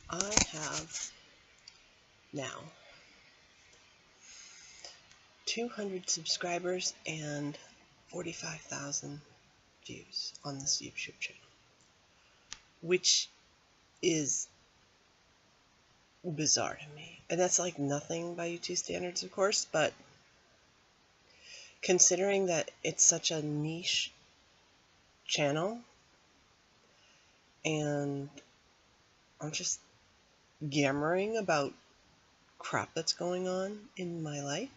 I have now 200 subscribers and 45,000 views on this YouTube channel, which is bizarre to me. And that's like nothing by YouTube standards, of course, but considering that it's such a niche channel and I'm just yammering about crap that's going on in my life,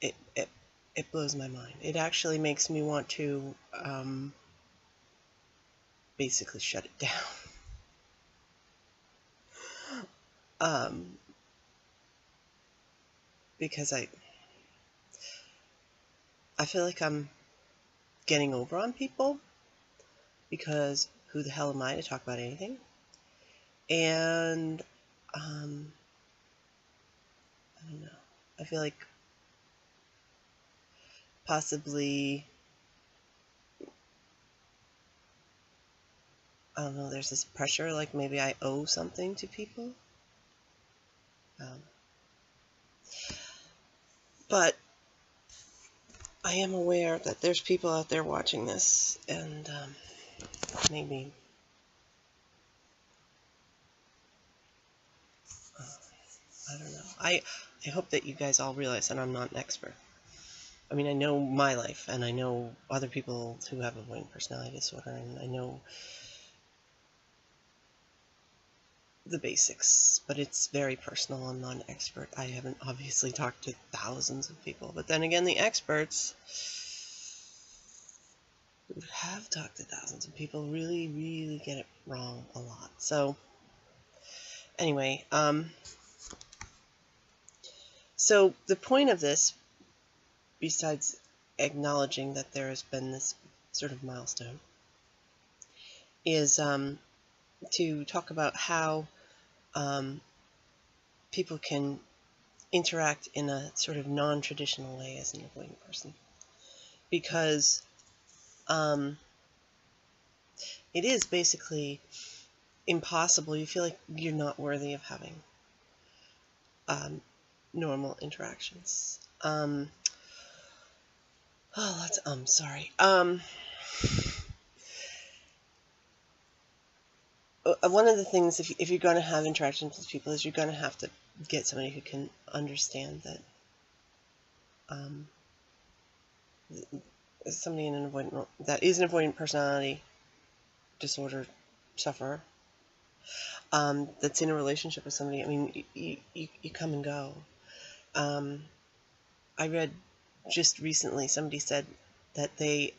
it blows my mind. It actually makes me want to basically shut it down. Because I feel like I'm getting over on people, because who the hell am I to talk about anything? And I don't know. I feel like possibly, I don't know, there's this pressure, like maybe I owe something to people. But I am aware that there's people out there watching this, and maybe I don't know. I hope that you guys all realize that I'm not an expert. I mean, I know my life, and I know other people who have avoidant personality disorder, and I know the basics, but it's very personal. I'm not an expert. I haven't obviously talked to thousands of people, but then again, the experts who have talked to thousands of people really get it wrong a lot. So anyway, so the point of this, besides acknowledging that there has been this sort of milestone, is to talk about how people can interact in a sort of non-traditional way as an avoidant person. Because it is basically impossible. You feel like you're not worthy of having normal interactions. Oh, that's, sorry. One of the things, if you're going to have interactions with people, is you're going to have to get somebody who can understand that somebody in an avoidant, that is an avoidant personality disorder sufferer, that's in a relationship with somebody. I mean, you come and go. I read just recently, somebody said that they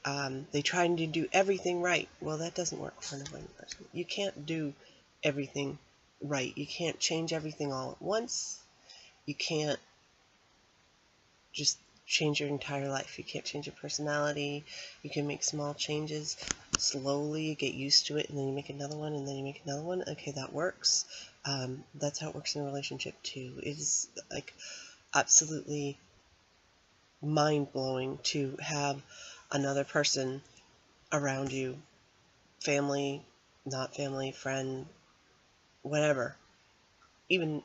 trying to do everything right. Well, that doesn't work for an avoidant person. You can't do everything right. You can't change everything all at once. You can't just change your entire life. You can't change your personality. You can make small changes slowly, get used to it, and then you make another one, and then you make another one. Okay, that works. That's how it works in a relationship too. It is like absolutely mind-blowing to have another person around you, family, not family, friend, whatever. Even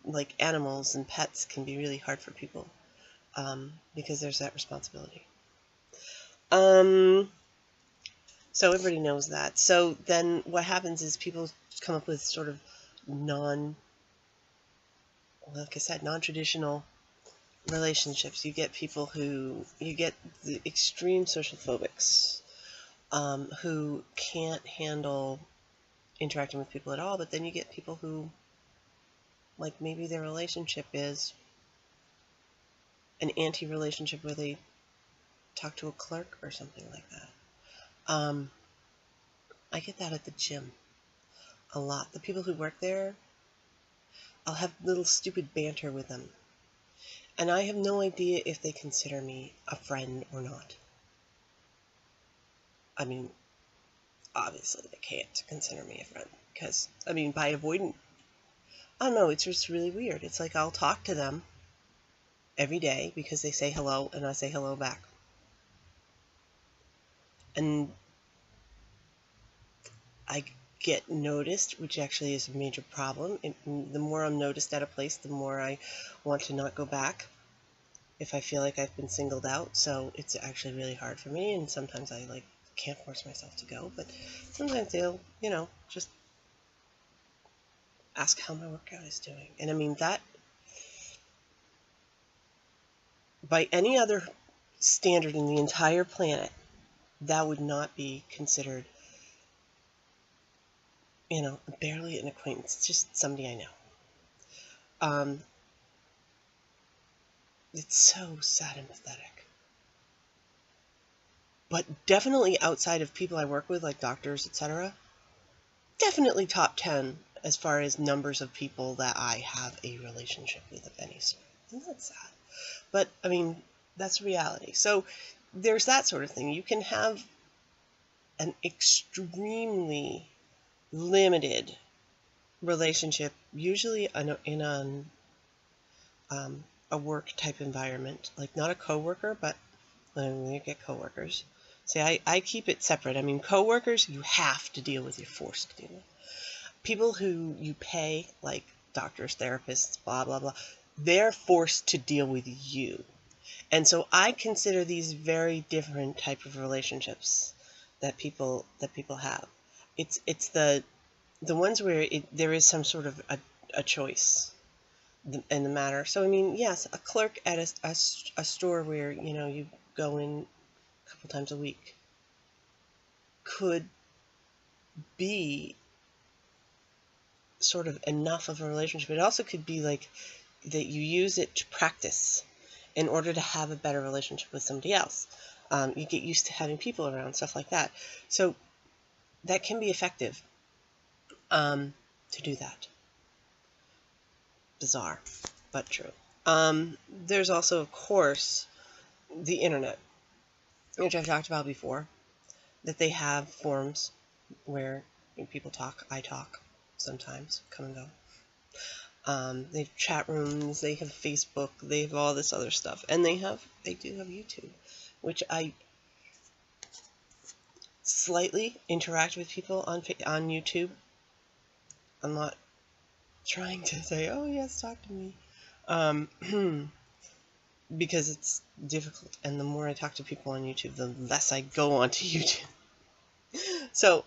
like animals and pets can be really hard for people, because there's that responsibility. So everybody knows that. So then what happens is people come up with sort of like I said, non-traditional relationships. You get people who, you get the extreme social phobics, who can't handle interacting with people at all, but then you get people who, like, maybe their relationship is an anti-relationship where they talk to a clerk or something like that. I get that at the gym a lot. The people who work there, I'll have little stupid banter with them, and I have no idea if they consider me a friend or not. I mean, obviously they can't consider me a friend, because, I mean, by avoidant, I don't know, it's just really weird. It's like I'll talk to them every day because they say hello and I say hello back. And I get noticed, which actually is a major problem. The more I'm noticed at a place, the more I want to not go back if I feel like I've been singled out. So it's actually really hard for me, and sometimes I like can't force myself to go, but sometimes they'll, just ask how my workout is doing. And I mean, that by any other standard in the entire planet, that would not be considered, barely an acquaintance. It's just somebody I know. It's so sad and pathetic. But definitely outside of people I work with, like doctors, etc., definitely top 10 as far as numbers of people that I have a relationship with of any sort. Isn't that sad? But, I mean, that's reality. So there's that sort of thing. You can have an extremely limited relationship, usually in a work type environment, like not a coworker, but when you get coworkers. See, I keep it separate. I mean, coworkers, you have to deal with, you're forced to deal with. People who you pay, like doctors, therapists, blah, blah, blah, they're forced to deal with you. And so I consider these very different type of relationships that people have. It's the ones where there is some sort of a choice in the matter. So I mean, yes, a clerk at a store where you go in a couple times a week could be sort of enough of a relationship. It also could be like that you use it to practice in order to have a better relationship with somebody else. You get used to having people around, stuff like that. So that can be effective to do that. Bizarre, but true. There's also, of course, the internet, which I've talked about before, that they have forums where people talk, I talk, sometimes, come and go. They have chat rooms, they have Facebook, they have all this other stuff, and they do have YouTube, which I slightly interact with people on YouTube. I'm not trying to say, oh yes, talk to me, because it's difficult, and the more I talk to people on YouTube, the less I go onto YouTube. So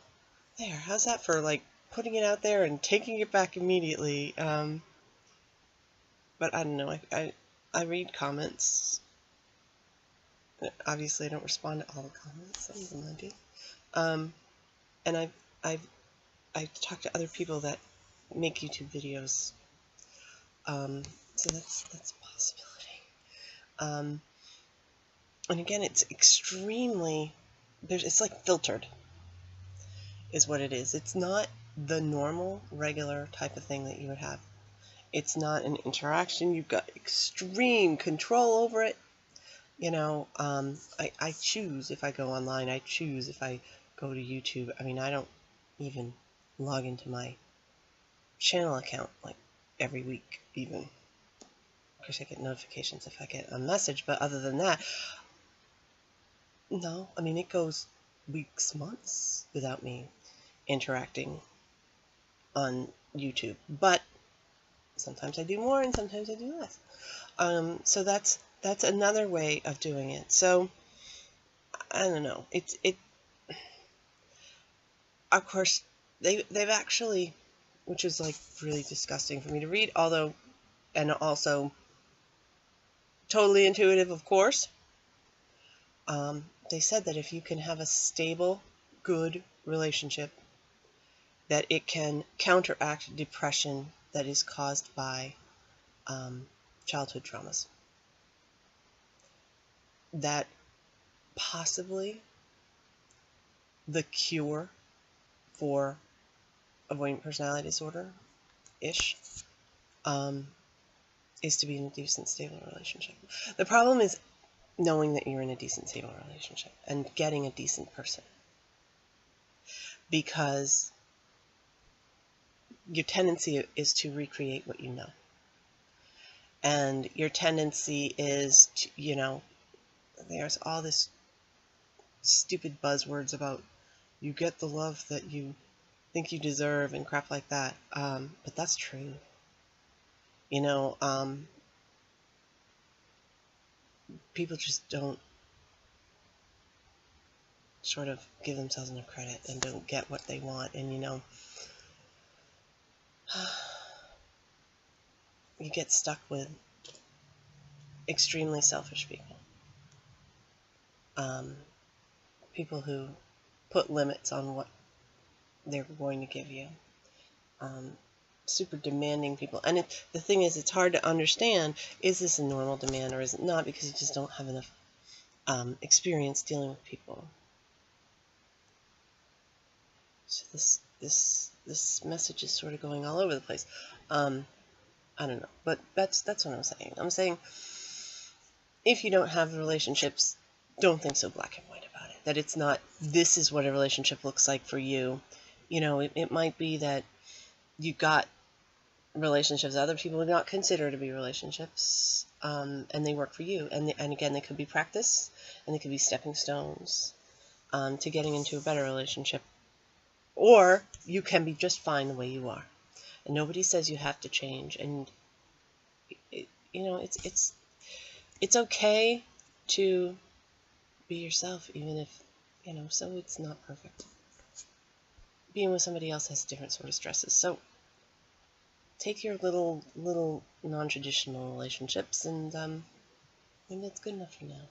there, how's that for like putting it out there and taking it back immediately? But I don't know, I read comments. Obviously I don't respond to all the comments, some of them I do. And I've talked to other people that make YouTube videos. So that's a possibility. And again, it's extremely, it's like filtered, is what it is. It's not the normal, regular type of thing that you would have. It's not an interaction. You've got extreme control over it. I choose if I go online. I choose if I go to YouTube. I mean, I don't even log into my channel account like every week even. Of course, I get notifications if I get a message, but other than that, no. I mean, it goes weeks, months without me interacting on YouTube. But sometimes I do more and sometimes I do less. So that's another way of doing it. So I don't know. Of course they've actually, which is like really disgusting for me to read, although, and also totally intuitive, of course. They said that if you can have a stable, good relationship, that it can counteract depression that is caused by childhood traumas. That possibly the cure for avoidant personality disorder-ish is to be in a decent, stable relationship. The problem is knowing that you're in a decent, stable relationship and getting a decent person. Because your tendency is to recreate what you know. And your tendency is to, there's all this stupid buzzwords about you get the love that you think you deserve and crap like that. But that's true. You know, people just don't sort of give themselves enough credit and don't get what they want. And, you know, you get stuck with extremely selfish people. People who put limits on what they're going to give you. Super demanding people. And the thing is, it's hard to understand, is this a normal demand or is it not, because you just don't have enough experience dealing with people. So this message is sort of going all over the place. I don't know, but that's what I'm saying. I'm saying, if you don't have relationships, don't think so black and white about it. That it's not, this is what a relationship looks like for you. You know, it might be that you got relationships other people would not consider to be relationships, and they work for you. And again, they could be practice, and they could be stepping stones to getting into a better relationship. Or you can be just fine the way you are, and nobody says you have to change. And you know, it's okay to be yourself, even if, you know, so it's not perfect. Being with somebody else has different sort of stresses. So take your little non-traditional relationships, and that's good enough for now.